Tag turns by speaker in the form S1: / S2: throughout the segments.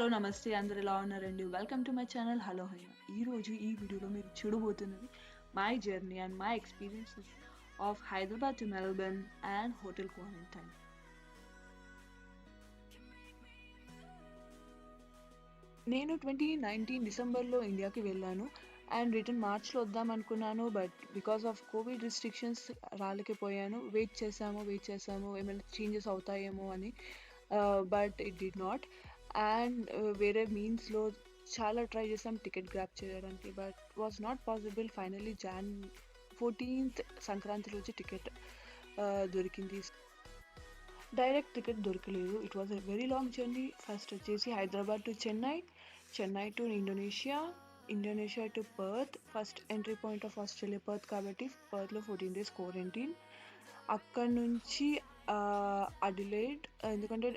S1: Hello నమస్తే అందరు ఎలా ఉన్నారండి? Welcome to my channel hello hi. ఈరోజు ఈ వీడియోలో మీరు చూడబోతున్నది my journey and my experiences of Hyderabad to Melbourne and hotel quarantine. నేను 2019 డిసెంబర్లో ఇండియాకి వెళ్ళాను అండ్ రిటర్న్ మార్చ్లో వద్దాం అనుకున్నాను. But because of COVID restrictions రాలేకపోయాను. వెయిట్ చేసాము ఏమైనా చేంజెస్ అవుతాయేమో అని. But it did not. And వేరే మీన్స్లో చాలా ట్రై చేసాం టికెట్ గ్రాప్ చేయడానికి, but was not possible. Finally Jan 14th Sankranti రోజు టికెట్ దొరికింది. డైరెక్ట్ టికెట్ దొరకలేదు. It was a very long journey. First వచ్చేసి Hyderabad to Chennai to Indonesia to Perth. First entry point of Australia Perth కాబట్టి పర్త్లో 14 days quarantine. అక్కడ నుంచి Adelaide, ఎందుకంటే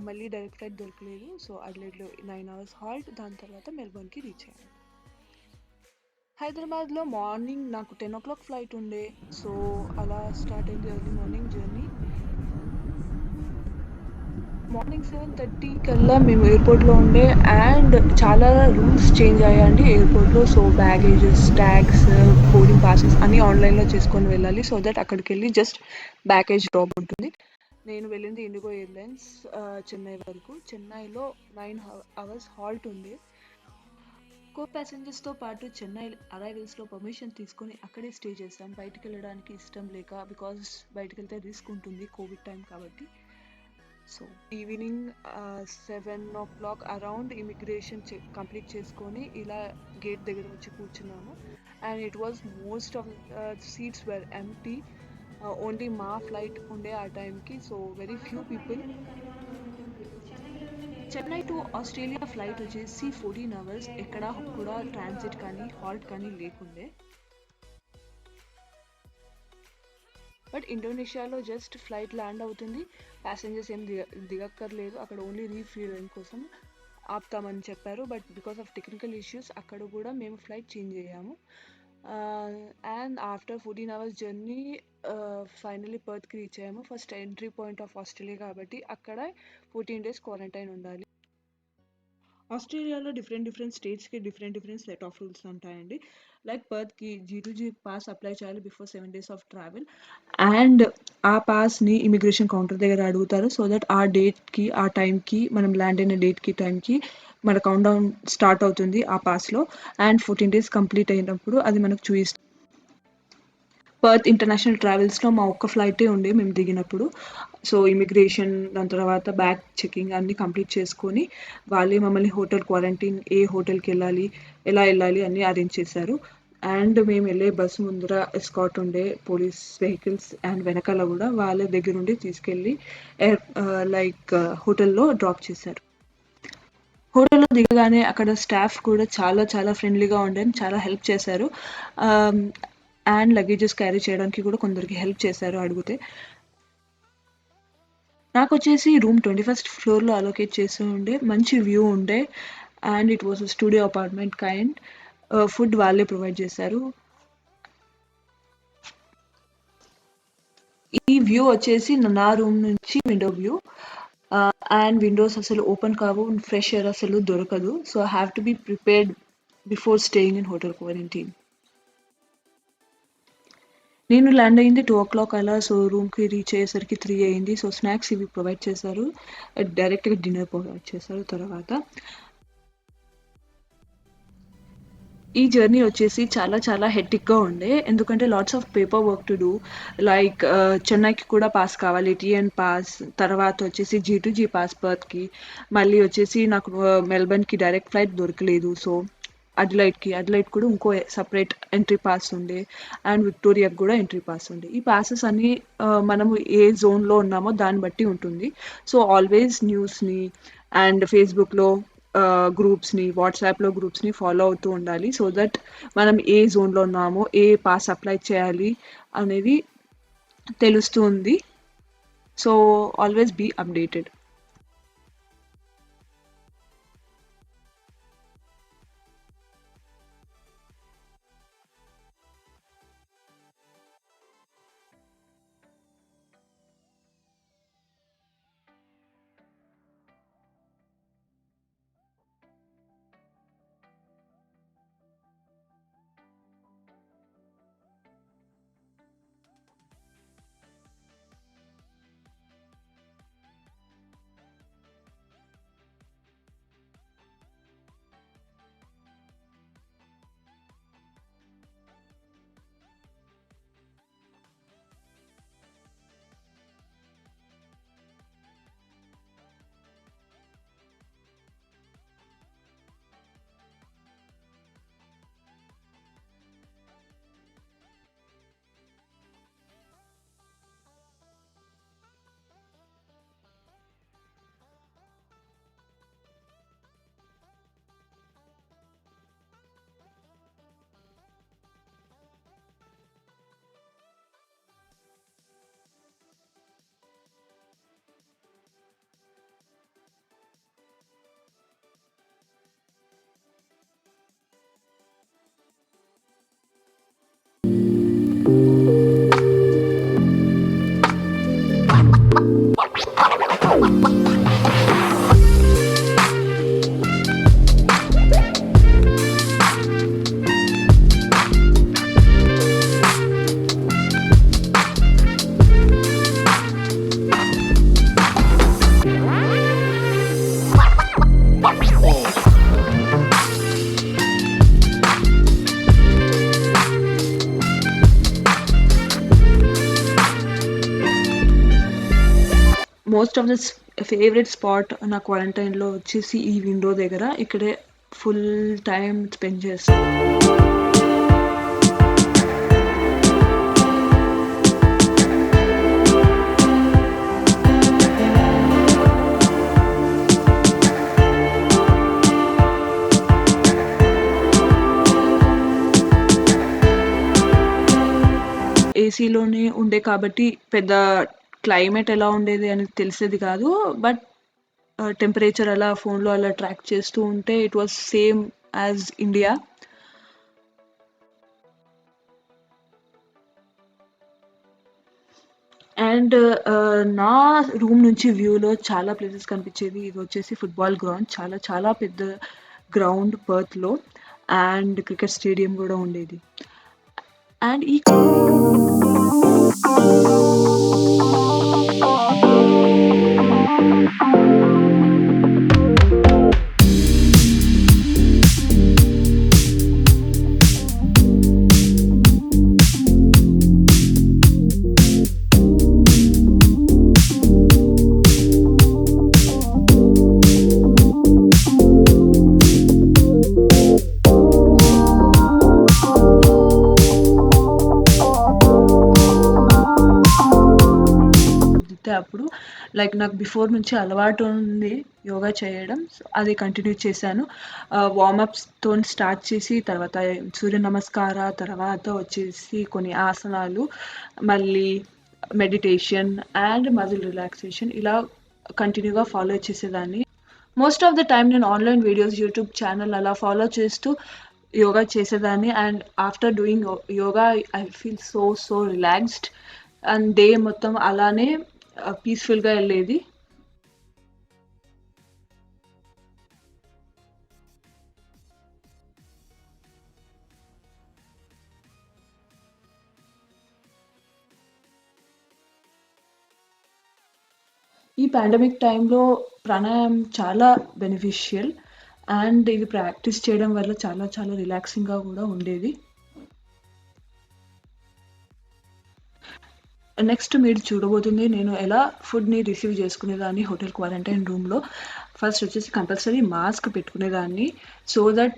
S1: మళ్ళీ డైరెక్ట్ ఫ్లైట్ దొరకలేదు. సో అడిలైడ్లో 9 hours హాల్ట్, దాని తర్వాత మెల్బర్న్కి రీచ్ అయ్యాను. హైదరాబాద్లో మార్నింగ్ నాకు 10 o'clock ఫ్లైట్ ఉండే. సో అలా స్టార్ట్ అయింది ఎర్లీ మార్నింగ్ జర్నీ. మార్నింగ్ 7:30 కల్లా మేము ఎయిర్పోర్ట్లో ఉండే అండ్ చాలా రూల్స్ చేంజ్ అయ్యాయండి ఎయిర్పోర్ట్లో. So baggages, tags, boarding passes అన్నీ ఆన్లైన్లో చేసుకొని వెళ్ళాలి. సో దట్ అక్కడికి వెళ్ళి జస్ట్ బ్యాగేజ్ డ్రాప్ ఉంటుంది. నేను వెళ్ళింది ఇండిగో ఎయిర్లైన్స్ చెన్నై వరకు. చెన్నైలో 9 hours హాల్ట్ ఉంది. కో ప్యాసింజర్స్తో పాటు చెన్నై అరైవల్స్లో పర్మిషన్ తీసుకొని అక్కడే స్టే చేసాం. బయటికి వెళ్ళడానికి ఇష్టం లేక, బికాజ్ బయటికి వెళ్తే రిస్క్ ఉంటుంది కోవిడ్ టైం కాబట్టి. So evening 7 o'clock around immigration complete చేసుకొని ఇలా గేట్ దగ్గర వచ్చి కూర్చున్నాము. And it was most of seats were empty. Only మా ఫ్లైట్ ఉండే ఆ టైంకి. So very few people. Chennai to Australia flight వచ్చేసి 14 hours. ఎక్కడ కూడా ట్రాన్సిట్ కానీ హాల్ట్ కానీ లేకుండే. బట్ ఇండోనేషియాలో జస్ట్ ఫ్లైట్ ల్యాండ్ అవుతుంది, ప్యాసింజర్స్ ఏం దిగక్కర్లేదు. అక్కడ ఓన్లీ రీఫ్యూయలింగ్ కోసం ఆపుతామని చెప్పారు. But because of technical issues అక్కడ కూడా మేము ఫ్లైట్ చేంజ్ అయ్యాము. And after 14 hours journey finally పర్త్కి రీచ్ అయ్యాము. First entry point of Australia కాబట్టి అక్కడ 14 days క్వారంటైన్ ఉండాలి. ఆస్ట్రేలియాలో డిఫరెంట్ స్టేట్స్కి డిఫరెంట్ సెట్ ఆఫ్ రూల్స్ ఉంటాయండి. లైక్ పర్త్కి G2G పాస్ అప్లై చేయాలి before 7 days of travel. And ఆ పాస్ని ఇమిగ్రేషన్ కౌంటర్ దగ్గర అడుగుతారు. సో దట్ ఆ డేట్కి, ఆ టైంకి, మనం ల్యాండ్ అయిన డేట్కి టైంకి మన కౌంట్ డౌన్ స్టార్ట్ అవుతుంది ఆ పాస్లో. అండ్ 14 days కంప్లీట్ అయినప్పుడు అది మనకు చూపిస్తుంది. పర్త్ ఇంటర్నేషనల్ ట్రావెల్స్లో మా ఒక్క ఫ్లైటే ఉండే మేము దిగినప్పుడు. సో ఇమిగ్రేషన్, దాని తర్వాత బ్యాగ్ చెకింగ్ అన్నీ కంప్లీట్ చేసుకొని వాళ్ళే మమ్మల్ని హోటల్ క్వారంటైన్, ఏ హోటల్కి వెళ్ళాలి, ఎలా వెళ్ళాలి అన్నీ అరేంజ్ చేశారు. అండ్ మేము వెళ్ళే బస్సు ముందర ఎస్కాట్ ఉండే పోలీస్ వెహికల్స్ అండ్ వెనకాల కూడా వాళ్ళ దగ్గర నుండి తీసుకెళ్ళి హోటల్లో డ్రాప్ చేశారు. హోటల్లో దిగగానే అక్కడ స్టాఫ్ కూడా చాలా ఫ్రెండ్లీగా ఉండే, చాలా హెల్ప్ చేశారు. అండ్ లగేజెస్ క్యారీ చేయడానికి కూడా కొందరికి హెల్ప్ చేశారు అడిగితే. నాకు వచ్చేసి రూమ్ 21st floorలో అలొకేట్ చేసి ఉండే. మంచి వ్యూ ఉండే and it was studio apartment kind. Food వాళ్ళే ప్రొవైడ్ చేశారు. ఈ వ్యూ వచ్చేసి నా రూమ్ నుంచి విండో వ్యూ. అండ్ విండోస్ అసలు ఓపెన్ కావు, ఫ్రెష్ ఎయిర్ అసలు దొరకదు. So I have to be prepared before staying in hotel quarantine. నేను ల్యాండ్ అయింది 2 o'clock అలా. సో రూమ్కి రీచ్ అయ్యేసరికి 3 అయింది. సో స్నాక్స్ ఇవి ప్రొవైడ్ చేశారు. డైరెక్ట్గా డిన్నర్ ప్రొవైడ్ చేశారు తర్వాత. ఈ జర్నీ వచ్చేసి చాలా హెక్టిక్గా ఉండే, ఎందుకంటే lots of paper work to do. Like చెన్నైకి కూడా పాస్ కావాలి, TN పాస్. తర్వాత వచ్చేసి G2G పాస్ పర్త్కి. మళ్ళీ వచ్చేసి నాకు మెల్బర్న్కి డైరెక్ట్ ఫ్లైట్ దొరకలేదు. సో అడిలైడ్ కూడా ఇంకో సపరేట్ ఎంట్రీ పాస్ ఉండే. అండ్ విక్టోరియాకి కూడా ఎంట్రీ పాస్ ఉండే. ఈ పాసెస్ అన్నీ మనము ఏ జోన్లో ఉన్నామో దాన్ని బట్టి ఉంటుంది. సో ఆల్వేస్ న్యూస్ని అండ్ ఫేస్బుక్లో గ్రూప్స్ని, వాట్సాప్లో గ్రూప్స్ని ఫాలో అవుతూ ఉండాలి. సో దట్ మనం ఏ జోన్లో ఉన్నామో, ఏ పాస్ అప్లై చేయాలి అనేది తెలుస్తుంది. So always be updated. Most of the favourite spot నా క్వారంటైన్‌లో వచ్చేసి ఈ విండో దగ్గర. ఇక్కడే ఫుల్ టైమ్ స్పెండ్ చేస్తా. ఏసీలోనే ఉండే కాబట్టి పెద్ద క్లైమేట్ ఎలా ఉండేది అని తెలిసేది కాదు. బట్ టెంపరేచర్ అలా ఫోన్‌లో అలా ట్రాక్ చేస్తూ ఉంటే it was same as India. And నా రూమ్ నుంచి వ్యూలో చాలా ప్లేసెస్ కనిపించేది. ఇది వచ్చేసి ఫుట్బాల్ గ్రౌండ్. చాలా చాలా పెద్ద గ్రౌండ్ పర్త్‌లో. అండ్ క్రికెట్ స్టేడియం కూడా ఉండేది. అండ్ ఈ అప్పుడు లైక్ నాకు బిఫోర్ నుంచి అలవాటు ఉంది యోగా చేయడం. సో, అది కంటిన్యూ చేశాను. వార్మప్స్‌తోని స్టార్ట్ చేసి తర్వాత సూర్య నమస్కార, తర్వాత వచ్చేసి కొన్ని ఆసనాలు, మళ్ళీ మెడిటేషన్ అండ్ మజిల్ రిలాక్సేషన్ ఇలా కంటిన్యూగా ఫాలో చేసేదాన్ని. మోస్ట్ ఆఫ్ ద టైమ్ నేను ఆన్‌లైన్ వీడియోస్, యూట్యూబ్ ఛానల్ అలా ఫాలో చేస్తూ యోగా చేసేదాన్ని. And after doing yoga I feel so relaxed. And day మొత్తం అలానే పీస్‌ఫుల్‌గా ఎళ్ళేది. ఈ పాండమిక్ టైంలో ప్రాణాయామం చాలా బెనిఫిషియల్. అండ్ ఇది ప్రాక్టీస్ చేయడం వల్ల చాలా చాలా రిలాక్సింగ్‌గా కూడా ఉండేది. నెక్స్ట్ మీరు చూడబోతుంది నేను ఎలా ఫుడ్‌ని రిసీవ్ చేసుకునేదాన్ని హోటల్ క్వారంటైన్ రూమ్‌లో. ఫస్ట్ వచ్చేసి కంపల్సరీ మాస్క్ పెట్టుకునేదాన్ని. సో దట్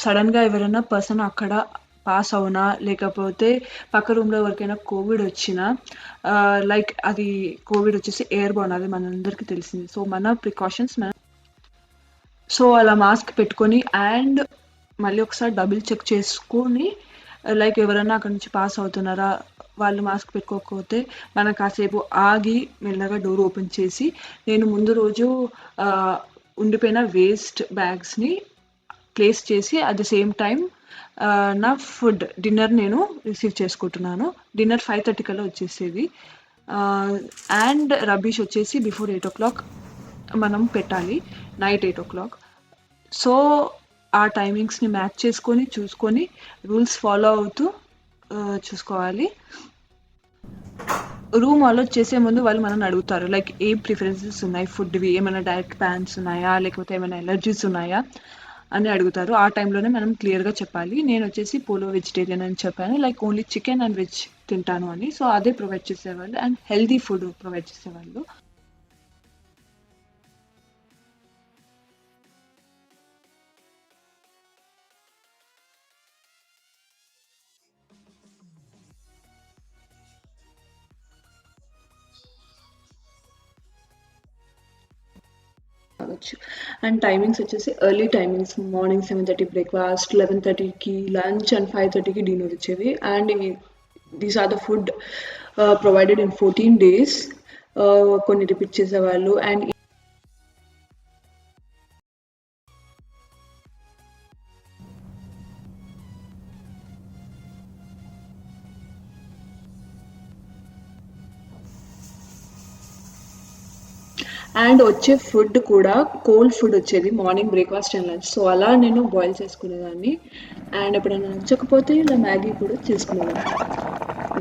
S1: సడెన్‌గా ఎవరైనా పర్సన్ అక్కడ పాస్ అవునా, లేకపోతే పక్క రూమ్‌లో ఎవరికైనా కోవిడ్ వచ్చినా లైక్ అది కోవిడ్ వచ్చేసి ఎయిర్‌బోర్న్ అది మనందరికీ తెలిసింది. సో మన ప్రికాషన్స్ సో అలా మాస్క్ పెట్టుకొని అండ్ మళ్ళీ ఒకసారి డబుల్ చెక్ చేసుకొని లైక్ ఎవరైనా అక్కడి నుంచి పాస్ అవుతున్నారా, వాళ్ళు మాస్క్ పెట్టుకోకపోతే మనం కాసేపు ఆగి మెల్లగా డోర్ ఓపెన్ చేసి నేను ముందు రోజు ఉండిపోయిన వేస్ట్ బ్యాగ్స్ని ప్లేస్ చేసి అట్ ద సేమ్ టైం నా ఫుడ్ డిన్నర్ నేను రిసీవ్ చేసుకుంటున్నాను. డిన్నర్ 5:30 కల్లా వచ్చేసేది. అండ్ రబీష్ వచ్చేసి బిఫోర్ 8:00 మనం పెట్టాలి, నైట్ 8:00. సో ఆ టైమింగ్స్ని మ్యాచ్ చేసుకొని చూసుకొని రూల్స్ ఫాలో అవుతూ చూసుకోవాలి. రూమ్ అలౌట్ చేసే ముందు వాళ్ళు మనల్ని అడుగుతారు లైక్ ఏ ప్రిఫరెన్సెస్ ఉన్నాయి ఫుడ్వి, ఏమైనా డైరెక్ట్ ప్లాన్స్ ఉన్నాయా, లేకపోతే ఏమైనా ఎలర్జీస్ ఉన్నాయా అని అడుగుతారు. ఆ టైంలోనే మనం క్లియర్గా చెప్పాలి. నేను వచ్చేసి పోలో వెజిటేరియన్ అని చెప్పాను, like only chicken and veg తింటాను అని. సో అదే ప్రొవైడ్ చేసేవాళ్ళు అండ్ హెల్దీ ఫుడ్ ప్రొవైడ్ చేసేవాళ్ళు. కావచ్చు. అండ్ టైమింగ్స్ వచ్చేసి ఎర్లీ టైమింగ్స్ మార్నింగ్ 7:30 బ్రేక్‌ఫాస్ట్, 11:30కి లంచ్ అండ్ 5:30కి డిన్నర్ వచ్చేవి. And these are the food provided in 14 days. కొన్ని రిపీట్ చేసేవాళ్ళు. అండ్ అండ్ వచ్చే ఫుడ్ కూడా కోల్డ్ ఫుడ్ వచ్చేది morning breakfast and lunch. So అలా నేను బాయిల్ చేసుకునేదాన్ని. అండ్ ఎప్పుడైనా నచ్చకపోతే ఇలా మ్యాగీ కూడా చేసుకునేదాన్ని.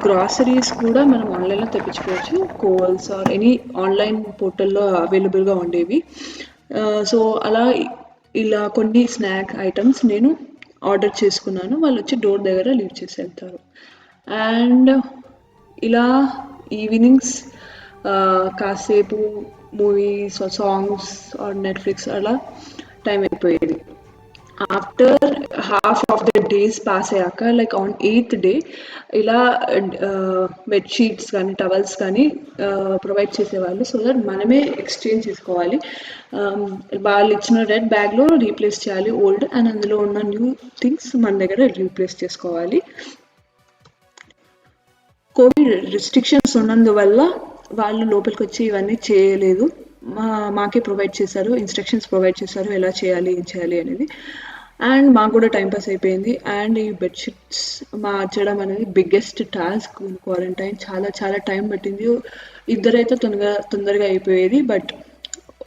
S1: గ్రాసరీస్ కూడా మనం ఆన్లైన్లో తెప్పించుకోవచ్చు. కోల్స్ ఆర్ ఎనీ ఆన్లైన్ పోర్టల్లో అవైలబుల్గా ఉండేవి. సో అలా ఇలా కొన్ని స్నాక్ ఐటమ్స్ నేను ఆర్డర్ చేసుకున్నాను. వాళ్ళు వచ్చి డోర్ దగ్గర లీవ్ చేసి వెళ్తారు. అండ్ ఇలా ఈవినింగ్స్ కాసేపు మూవీస్ సాంగ్స్ ఆర్ నెట్ఫ్లిక్స్ అలా టైం అయిపోయేది. After half of the days pass అయ్యాక లైక్ ఆన్ 8th డే ఇలా బెడ్షీట్స్ కానీ టవల్స్ కానీ ప్రొవైడ్ చేసేవాళ్ళు. సో దట్ మనమే ఎక్స్చేంజ్ చేసుకోవాలి. వాళ్ళు ఇచ్చిన రెడ్ బ్యాగ్లో రీప్లేస్ చేయాలి ఓల్డ్, అండ్ అందులో ఉన్న న్యూ థింగ్స్ మన దగ్గర రీప్లేస్ చేసుకోవాలి. కోవిడ్ రిస్ట్రిక్షన్స్ ఉన్నందువల్ల వాళ్ళు లోపలికి వచ్చి ఇవన్నీ చేయలేదు. మాకే ప్రొవైడ్ చేశారు, ఇన్స్ట్రక్షన్స్ ప్రొవైడ్ చేశారు ఎలా చేయాలి ఏం చేయాలి అనేది. అండ్ మాకు కూడా టైంపాస్ అయిపోయింది. అండ్ ఈ బెడ్షీట్స్ మార్చడం అనేది బిగ్గెస్ట్ టాస్క్ ఇన్ క్వారంటైన్. చాలా చాలా టైం పట్టింది. ఇద్దరైతే తొందరగా అయిపోయేది, బట్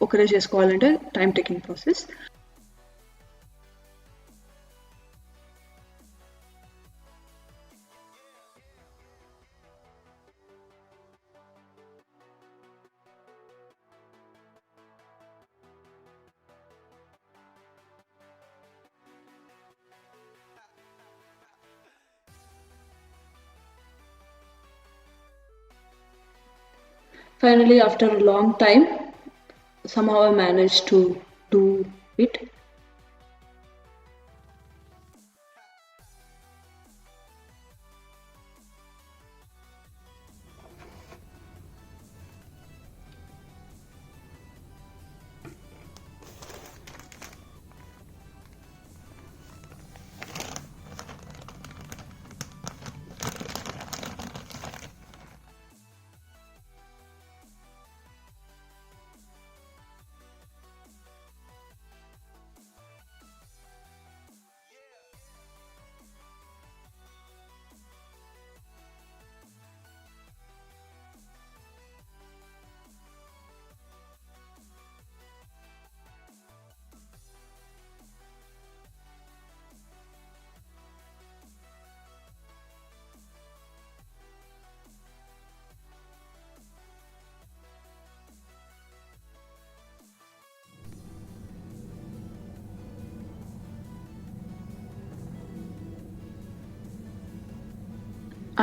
S1: ఒకరే చేసుకోవాలంటే time taking process. Finally, after a long time, somehow I managed to do it.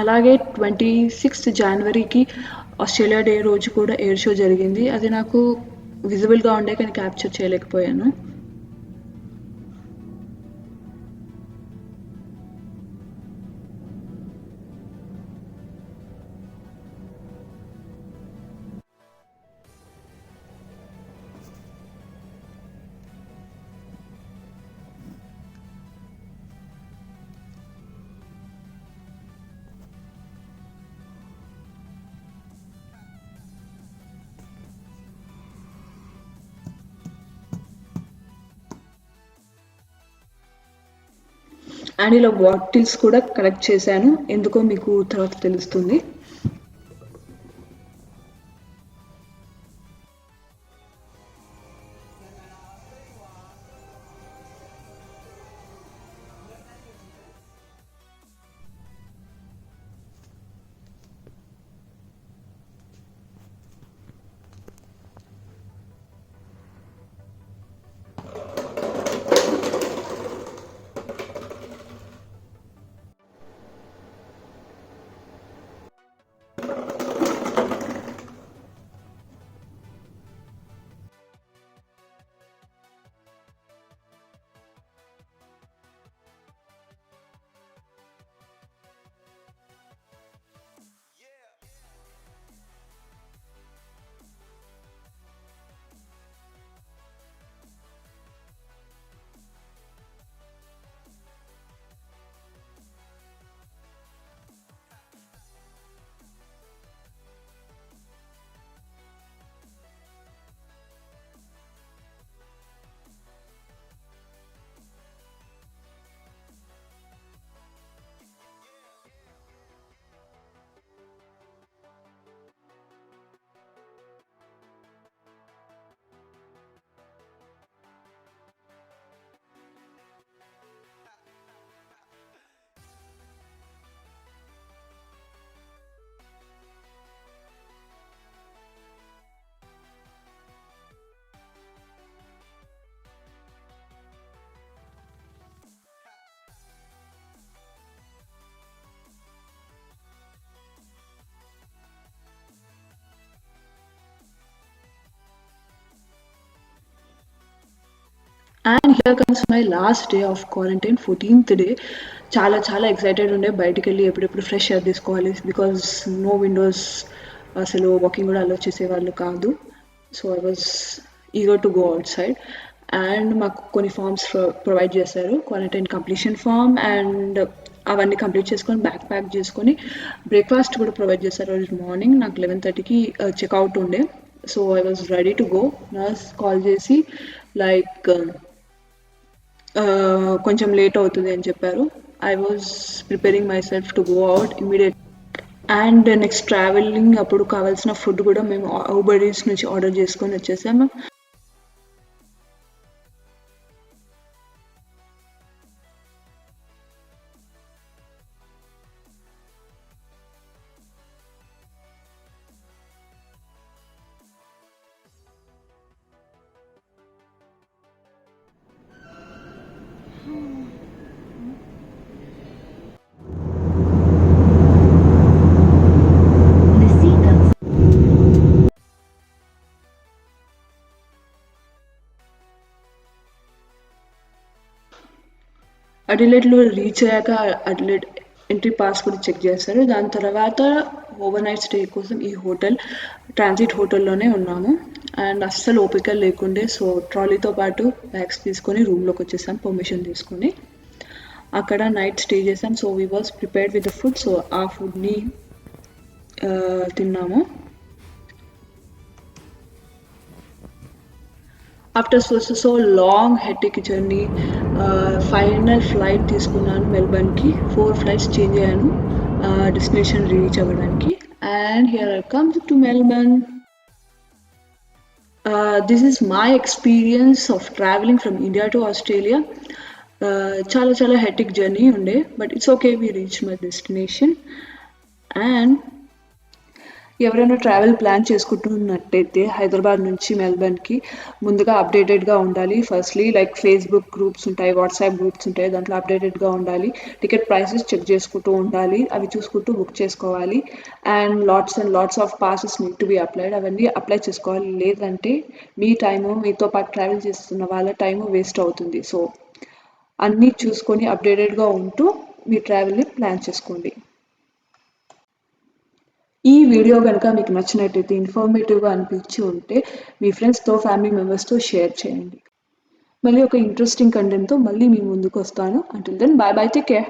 S1: అలాగే 26th జనవరికి ఆస్ట్రేలియా డే రోజు కూడా ఎయిర్ షో జరిగింది. అది నాకు విజిబుల్గా ఉండే కానీ క్యాప్చర్ చేయలేకపోయాను. అండ్ ఇలా బాటిల్స్ కూడా కలెక్ట్ చేశాను. ఎందుకో మీకు తర్వాత తెలుస్తుంది. Here comes my last day of quarantine, 14th day. చాలా చాలా ఎక్సైటెడ్ ఉండే, బయటికి వెళ్ళి ఎప్పుడెప్పుడు ఫ్రెష్ ఎయిర్ తీసుకోవాలి, బికాజ్ నో విండోస్, అసలు వాకింగ్ కూడా అలో చేసేవాళ్ళు కాదు. So I was eager to go out side. And మాకు కొన్ని ఫామ్స్ ప్రొవైడ్ చేశారు, క్వారంటైన్ కంప్లీషన్ ఫామ్, అండ్ అవన్నీ కంప్లీట్ చేసుకొని బ్యాక్ ప్యాక్ చేసుకొని బ్రేక్ఫాస్ట్ కూడా ప్రొవైడ్ చేశారు రోజు మార్నింగ్. నాకు 11:30కి చెక్అవుట్ ఉండే. So I was ready to go. Nurse call చేసి లైక్ కొంచెం లేట్ అవుతుంది అని చెప్పారు. I was preparing my self to go out immediate. And next travelling అప్పుడు కావాల్సిన ఫుడ్ కూడా మేము ఊబర్ ఈట్స్ నుంచి ఆర్డర్ చేసుకొని వచ్చేసాము.
S2: The seatbelts.
S1: అడిలేడ్లో రీచ్ అయ్యాక అడిలేడ్ ఎంట్రీ పాస్ కూడా చెక్ చేస్తారు. దాని తర్వాత ఓవర్ నైట్ స్టే కోసం ఈ హోటల్, ట్రాన్సిట్ హోటల్లోనే ఉన్నాము. అండ్ అస్సలు ఓపిక లేకుండే, సో ట్రాలీతో పాటు బ్యాగ్స్ తీసుకొని రూమ్లోకి వచ్చేసాం పర్మిషన్ తీసుకొని. అక్కడ నైట్ స్టే చేసాం. So we was prepared with the food, so ఆ ఫుడ్ని తిన్నాము. After so long hectic journey, final flight తీసుకున్నాను మెల్బర్న్కి. 4 ఫ్లైట్స్ చేంజ్ అయ్యాను డెస్టినేషన్ రీచ్ అవ్వడానికి. And here I come to Melbourne. This is my experience of traveling from India to Australia. చాలా చాలా hectic journey ఉండే, but it's okay, we reach my destination. And ఎవరైనా travel plan చేసుకుంటున్నట్టయితే Hyderabad నుంచి మెల్బర్న్కి ముందుగా అప్డేటెడ్గా ఉండాలి. Firstly like Facebook groups ఉంటాయి, WhatsApp groups ఉంటాయి, దాంట్లో అప్డేటెడ్గా ఉండాలి. టికెట్ ప్రైసెస్ చెక్ చేసుకుంటూ ఉండాలి, అవి చూసుకుంటూ బుక్ చేసుకోవాలి. And lots of passes need to be applied, అవన్నీ అప్లై చేసుకోవాలి. లేదంటే మీ టైము, మీతో పాటు ట్రావెల్ చేస్తున్న వాళ్ళ టైము వేస్ట్ అవుతుంది. సో అన్నీ చూసుకొని అప్డేటెడ్గా ఉంటూ మీ ట్రావెల్ని ప్లాన్ చేసుకోండి. ఈ వీడియో కనుక మీకు నచ్చినట్టయితే, ఇన్ఫర్మేటివ్గా అనిపించి ఉంటే మీ ఫ్రెండ్స్తో, ఫ్యామిలీ మెంబర్స్తో షేర్ చేయండి. మళ్ళీ ఒక ఇంట్రెస్టింగ్ కంటెంట్తో మళ్ళీ మీ ముందుకు వస్తాను. Until then, bye bye, take care.